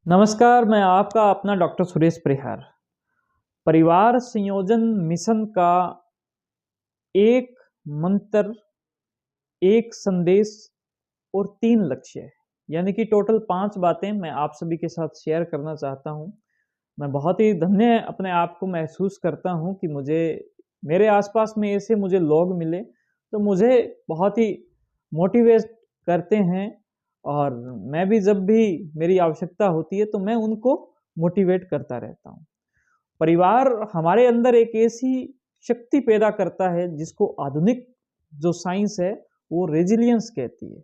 नमस्कार, मैं आपका अपना डॉक्टर सुरेश परिहार। परिवार संयोजन मिशन का एक मंत्र, एक संदेश और 3 लक्ष्य है, यानी कि टोटल 5 बातें मैं आप सभी के साथ शेयर करना चाहता हूँ। मैं बहुत ही धन्य अपने आप को महसूस करता हूँ कि मेरे आसपास में ऐसे मुझे लोग मिले, तो मुझे बहुत ही मोटिवेट करते हैं और मैं भी जब भी मेरी आवश्यकता होती है, तो मैं उनको मोटिवेट करता रहता हूँ। परिवार हमारे अंदर एक ऐसी शक्ति पैदा करता है जिसको आधुनिक जो साइंस है वो रेजिलियंस कहती है।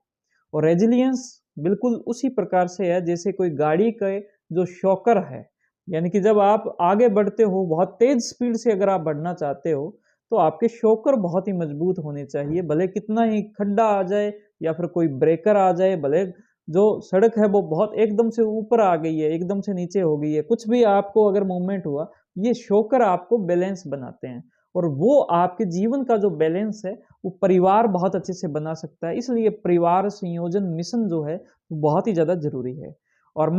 और रेजिलियंस बिल्कुल उसी प्रकार से है जैसे कोई गाड़ी के जो शॉकर है, यानी कि जब आप आगे बढ़ते हो बहुत तेज स्पीड से, अगर आप बढ़ना चाहते हो तो आपके शॉकर बहुत ही मजबूत होने चाहिए। भले कितना ही खड्डा आ जाए या फिर कोई ब्रेकर आ जाए, भले जो सड़क है वो बहुत एकदम से ऊपर आ गई है, एकदम से नीचे हो गई है, कुछ भी आपको अगर मूवमेंट हुआ, ये शॉकर आपको बैलेंस बनाते हैं। और वो आपके जीवन का जो बैलेंस है वो परिवार बहुत अच्छे से बना सकता है। इसलिए परिवार संयोजन मिशन जो है वो बहुत ही ज़्यादा ज़रूरी है। और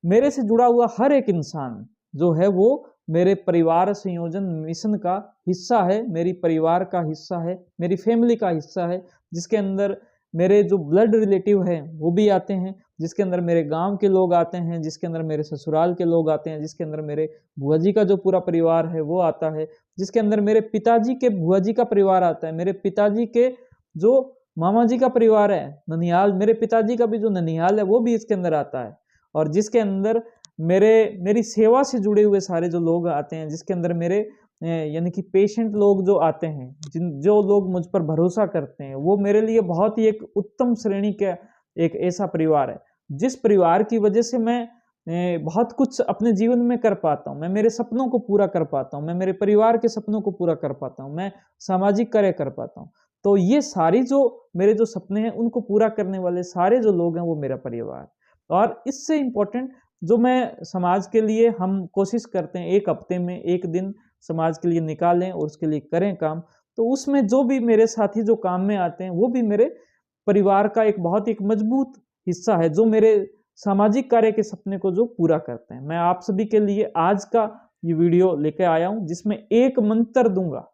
मेरे से जुड़ा हुआ हर एक इंसान जो है वो मेरे परिवार संयोजन मिशन का हिस्सा है, मेरी परिवार का हिस्सा है, मेरी फैमिली का हिस्सा है, जिसके अंदर मेरे जो ब्लड रिलेटिव हैं वो भी आते हैं, जिसके अंदर मेरे गांव के लोग आते हैं, जिसके अंदर मेरे ससुराल के लोग आते हैं, जिसके अंदर मेरे बुआ जी का जो पूरा परिवार है वो आता है, जिसके अंदर मेरे पिताजी के बुआ जी का परिवार आता है, मेरे पिताजी के जो मामा जी का परिवार है ननिहाल, मेरे पिताजी का भी जो ननिहाल है वो भी इसके अंदर आता है। और जिसके अंदर मेरी सेवा से जुड़े हुए सारे जो लोग आते हैं, जिसके अंदर मेरे यानी कि पेशेंट लोग जो आते हैं, जो लोग मुझ पर भरोसा करते हैं, वो मेरे लिए बहुत ही एक उत्तम श्रेणी का एक ऐसा परिवार है, जिस परिवार की वजह से मैं बहुत कुछ अपने जीवन में कर पाता हूँ। मैं मेरे सपनों को पूरा कर पाता हूँ, मैं मेरे परिवार के सपनों को पूरा कर पाता हूँ, मैं सामाजिक कार्य कर पाता हूँ। तो ये सारी जो मेरे जो सपने हैं उनको पूरा करने वाले सारे जो लोग हैं वो मेरा परिवार। और इससे इम्पोर्टेंट जो मैं समाज के लिए हम कोशिश करते हैं, 1 हफ्ते में 1 दिन समाज के लिए निकालें और उसके लिए करें काम, तो उसमें जो भी मेरे साथी जो काम में आते हैं वो भी मेरे परिवार का एक बहुत एक मजबूत हिस्सा है, जो मेरे सामाजिक कार्य के सपने को जो पूरा करते हैं। मैं आप सभी के लिए आज का ये वीडियो लेके आया हूँ, जिसमें एक मंत्र दूंगा,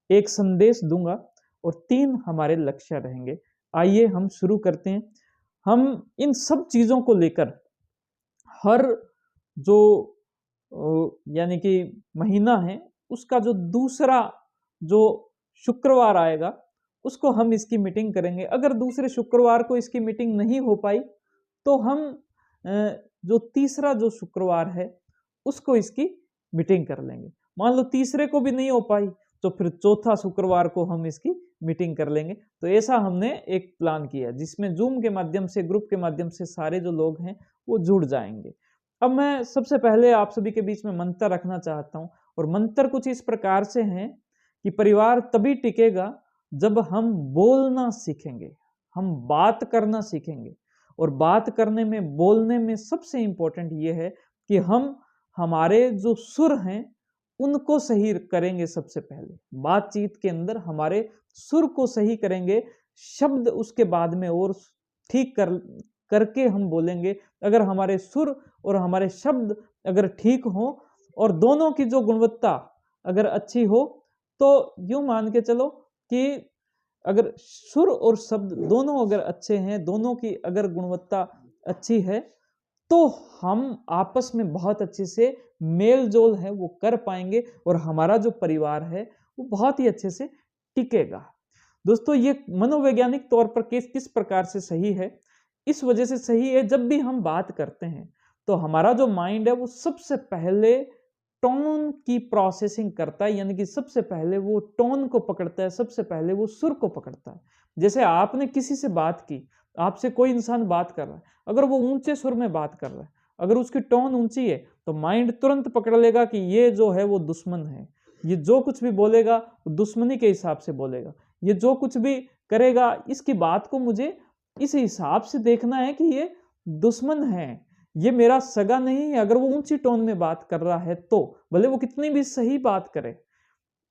एक संदेश दूंगा और 3 हमारे लक्ष्य रहेंगे। आइए हम शुरू करते हैं। हम इन सब चीजों को लेकर हर जो यानी कि महीना है उसका जो दूसरा जो शुक्रवार आएगा उसको हम इसकी मीटिंग करेंगे। अगर दूसरे शुक्रवार को इसकी मीटिंग नहीं हो पाई तो हम जो तीसरा जो शुक्रवार है उसको इसकी मीटिंग कर लेंगे। मान लो तीसरे को भी नहीं हो पाई तो फिर चौथा शुक्रवार को हम इसकी मीटिंग कर लेंगे। तो ऐसा हमने एक प्लान किया जिसमें जूम के माध्यम से, ग्रुप के माध्यम से सारे जो लोग हैं वो जुड़ जाएंगे। अब मैं सबसे पहले आप सभी के बीच में मंत्र रखना चाहता हूं और मंत्र कुछ इस प्रकार से हैं कि परिवार तभी टिकेगा जब हम बोलना सीखेंगे, हम बात करना सीखेंगे। और बात करने में, बोलने में सबसे इंपॉर्टेंट ये है कि हम हमारे जो सुर हैं उनको सही करेंगे। सबसे पहले बातचीत के अंदर हमारे सुर को सही करेंगे, शब्द उसके बाद में और ठीक करके हम बोलेंगे। अगर हमारे सुर और हमारे शब्द अगर ठीक हो और दोनों की जो गुणवत्ता अगर अच्छी हो, तो यूं मान के चलो कि अगर सुर और शब्द दोनों अगर अच्छे हैं, दोनों की अगर गुणवत्ता अच्छी है, तो हम आपस में बहुत अच्छे से मेल जोल है वो कर पाएंगे और हमारा जो परिवार है वो बहुत ही अच्छे से टिकेगा। दोस्तों, ये मनोवैज्ञानिक तौर पर किस प्रकार से सही है? इस वजह से सही है, जब भी हम बात करते हैं तो हमारा जो माइंड है वो सबसे पहले टोन की प्रोसेसिंग करता है, यानी कि सबसे पहले वो टोन को पकड़ता है, सबसे पहले वो सुर को पकड़ता है। जैसे आपने किसी से बात की, आपसे कोई इंसान बात कर रहा है, अगर वो ऊंचे सुर में बात कर रहा है, अगर उसकी टोन ऊंची है, तो माइंड तुरंत पकड़ लेगा कि ये जो है वो दुश्मन है। ये जो कुछ भी बोलेगा वो दुश्मनी के हिसाब से बोलेगा। ये जो कुछ भी करेगा, इसकी बात को मुझे इस हिसाब से देखना है कि ये दुश्मन है, ये मेरा सगा नहीं है। अगर वो ऊंची टोन में बात कर रहा है तो भले वो कितनी भी सही बात करे।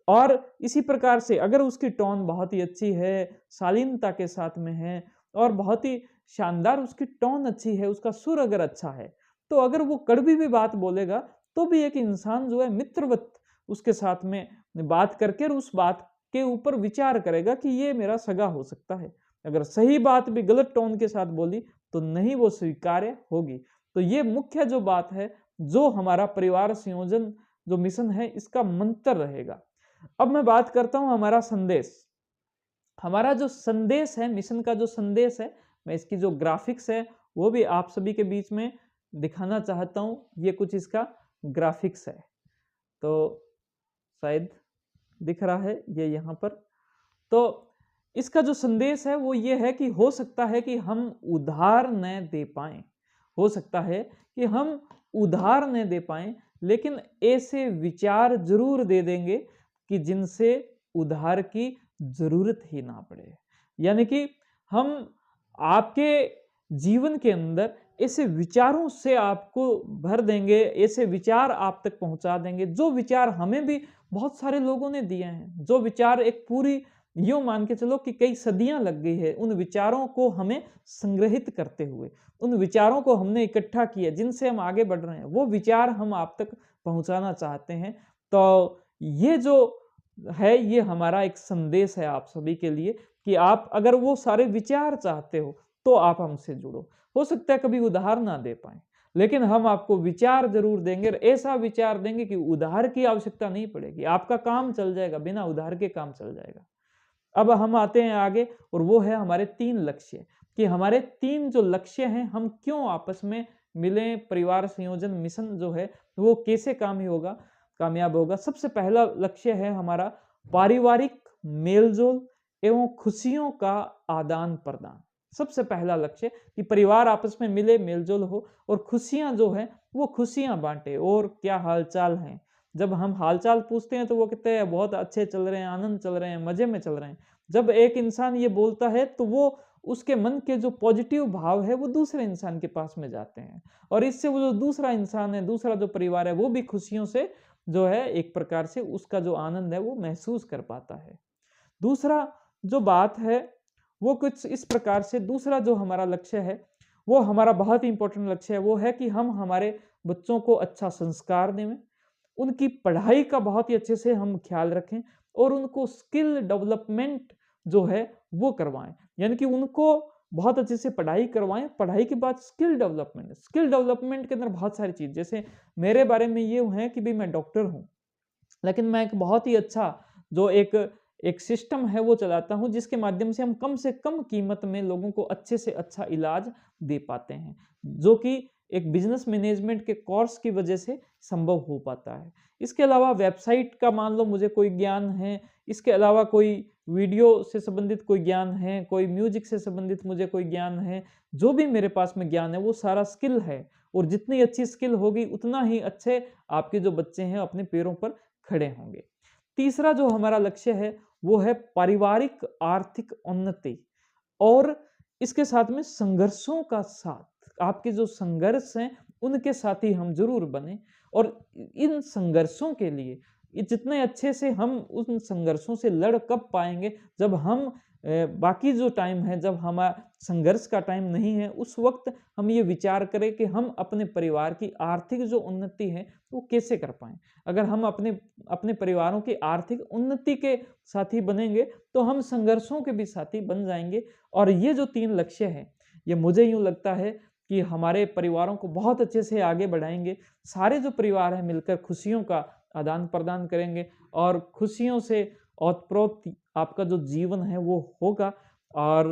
और इसी प्रकार से अगर उसकी टोन बहुत ही अच्छी है, शालीनता के साथ में है और बहुत ही शानदार उसकी टोन अच्छी है, उसका सुर अगर अच्छा है, तो अगर वो कड़वी भी बात बोलेगा तो भी एक इंसान जो है मित्रवत उसके साथ में बात करके और उस बात के ऊपर विचार करेगा कि ये मेरा सगा हो सकता है। अगर सही बात भी गलत टोन के साथ बोली तो नहीं वो स्वीकार्य होगी। तो ये मुख्य जो बात है, जो हमारा परिवार संयोजन जो मिशन है, इसका मंत्र रहेगा। अब मैं बात करता हूं हमारा संदेश। हमारा जो संदेश है, मिशन का जो संदेश है, मैं इसकी जो ग्राफिक्स है वो भी आप सभी के बीच में दिखाना चाहता हूं। ये कुछ इसका ग्राफिक्स है, तो शायद दिख रहा है ये यहाँ पर। तो इसका जो संदेश है वो ये है कि हो सकता है कि हम उधार न दे पाएं, हो सकता है कि हम उधार न दे पाएं, लेकिन ऐसे विचार जरूर दे देंगे कि जिनसे उधार की जरूरत ही ना पड़े। यानी कि हम आपके जीवन के अंदर ऐसे विचारों से आपको भर देंगे, ऐसे विचार आप तक पहुंचा देंगे जो विचार हमें भी बहुत सारे लोगों ने दिए हैं, जो विचार एक पूरी यूं मान के चलो कि कई सदियां लग गई है उन विचारों को हमें संग्रहित करते हुए, उन विचारों को हमने इकट्ठा किया जिनसे हम आगे बढ़ रहे हैं, वो विचार हम आप तक पहुंचाना चाहते हैं। तो ये जो है ये हमारा एक संदेश है आप सभी के लिए कि आप अगर वो सारे विचार चाहते हो तो आप हमसे जुड़ो। हो सकता है कभी उधार ना दे पाए, लेकिन हम आपको विचार जरूर देंगे, ऐसा विचार देंगे कि उधार की आवश्यकता नहीं पड़ेगी, आपका काम चल जाएगा, बिना उधार के काम चल जाएगा। अब हम आते हैं आगे, और वो है हमारे 3 लक्ष्य, कि हमारे 3 जो लक्ष्य हैं, हम क्यों आपस में मिले, परिवार संयोजन मिशन जो है वो कैसे कामयाब होगा। सबसे पहला लक्ष्य है हमारा पारिवारिक मेलजोल एवं खुशियों का आदान प्रदान। सबसे पहला लक्ष्य कि परिवार आपस में मिले, मेलजोल हो और खुशियां जो है वो खुशियां बांटे। और क्या हालचाल है, जब हम हालचाल पूछते हैं तो वो कहते हैं बहुत अच्छे चल रहे हैं, आनंद चल रहे हैं, मजे में चल रहे हैं। जब एक इंसान ये बोलता है तो वो उसके मन के जो पॉजिटिव भाव है वो दूसरे इंसान के पास में जाते हैं, और इससे वो जो दूसरा इंसान है, दूसरा जो परिवार है, वो भी खुशियों से जो है एक प्रकार से उसका जो आनंद है वो महसूस कर पाता है। दूसरा जो बात है वो कुछ इस प्रकार से, दूसरा जो हमारा लक्ष्य है वो हमारा बहुत ही इंपॉर्टेंट लक्ष्य है, वो है कि हम हमारे बच्चों को अच्छा संस्कार दें, उनकी पढ़ाई का बहुत ही अच्छे से हम ख्याल रखें और उनको स्किल डेवलपमेंट जो है वो करवाएं। यानी कि उनको बहुत अच्छे से पढ़ाई करवाएं, पढ़ाई के बाद स्किल डेवलपमेंट के अंदर बहुत सारी चीज, जैसे मेरे बारे में ये है कि भाई मैं डॉक्टर हूं, लेकिन मैं एक बहुत ही अच्छा जो एक सिस्टम है वो चलाता हूं, जिसके माध्यम से कम कीमत में लोगों को अच्छे से अच्छा इलाज दे पाते हैं, जो कि एक बिजनेस मैनेजमेंट के कोर्स की वजह से संभव हो पाता है। इसके अलावा वेबसाइट का मान लो मुझे कोई ज्ञान है, इसके अलावा कोई वीडियो से संबंधित कोई ज्ञान है, कोई म्यूजिक से संबंधित मुझे कोई ज्ञान है, जो भी मेरे पास में ज्ञान है वो सारा स्किल है, और जितनी अच्छी स्किल होगी उतना ही अच्छे आपके जो बच्चे हैं अपने पैरों पर खड़े होंगे। तीसरा जो हमारा लक्ष्य है वो है पारिवारिक आर्थिक उन्नति, और इसके साथ में संघर्षों का साथ, आपके जो संघर्ष हैं उनके साथ ही हम जरूर बने, और इन संघर्षों के लिए जितने अच्छे से हम उन संघर्षों से लड़ कब पाएंगे, जब हम बाकी जो टाइम है, जब हमारा संघर्ष का टाइम नहीं है, उस वक्त हम ये विचार करें कि हम अपने परिवार की आर्थिक जो उन्नति है वो कैसे कर पाएं। अगर हम अपने परिवारों की आर्थिक उन्नति के साथी बनेंगे तो हम संघर्षों के भी साथी बन जाएंगे। और ये जो 3 लक्ष्य है, ये मुझे यूं लगता है कि हमारे परिवारों को बहुत अच्छे से आगे बढ़ाएंगे। सारे जो परिवार है मिलकर खुशियों का आदान प्रदान करेंगे, और खुशियों से ओतप्रोत आपका जो जीवन है वो होगा। और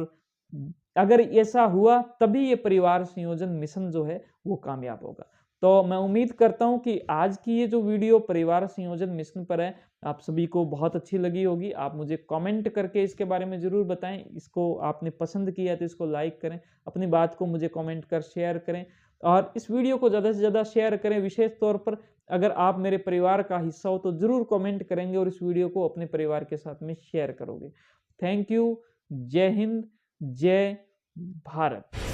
अगर ऐसा हुआ तभी ये परिवार संयोजन मिशन जो है वो कामयाब होगा। तो मैं उम्मीद करता हूं कि आज की ये जो वीडियो परिवार संयोजन मिशन पर है आप सभी को बहुत अच्छी लगी होगी। आप मुझे कमेंट करके इसके बारे में जरूर बताएं, इसको आपने पसंद किया तो इसको लाइक करें, अपनी बात को मुझे कमेंट कर शेयर करें, और इस वीडियो को ज़्यादा से ज़्यादा शेयर करें। विशेष तौर पर अगर आप मेरे परिवार का हिस्सा हो तो जरूर कमेंट करेंगे और इस वीडियो को अपने परिवार के साथ में शेयर करोगे। Thank you. जय हिंद, जय भारत।